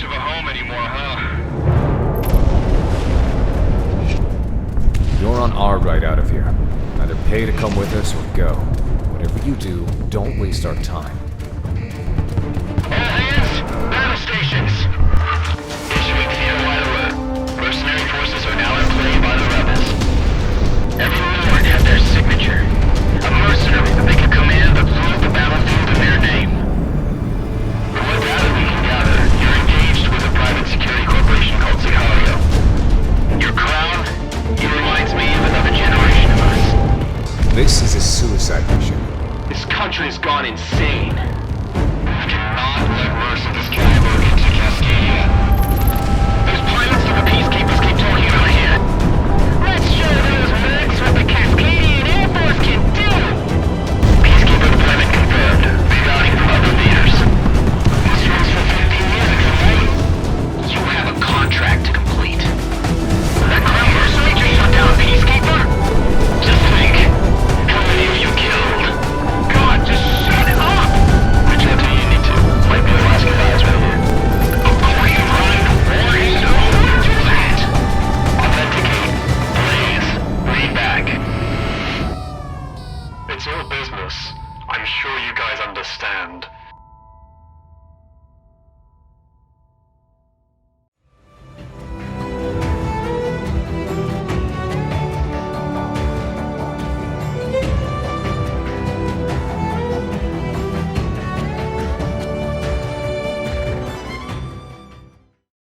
much of a home anymore, huh? You're on our ride out of here. Either pay to come with us or go. Whatever you do, don't waste our time. All hands, battle stations! Issuing theater-wide alert. Mercenary forces are now in play by the rebels. Every lord had their signature. A mercenary that they could command but lose the battlefield in their name. From what data we can gather, you're engaged with a private security corporation called Sicario. Your crown, he reminds me of another generation of us. This is a suicide mission. This country has gone insane. We cannot let worse of this caliber into Cascadia. Those pilots of the Peacekeepers keep talking about here. Let's show those mercs what the Cascadian Air Force can do! Peacekeeper deployment confirmed. Rerouting from other theaters. This rules from 15 years ago, right? You have a contract to complete. That Crown mercenary just shut down a Peacekeeper? Just think. How many of you killed? God, just shut up! Reach out to you need to. Might be the last guys right here. A queen run war zone? Do that! Authenticate. Please. Read back. It's all business. I'm sure you guys understand.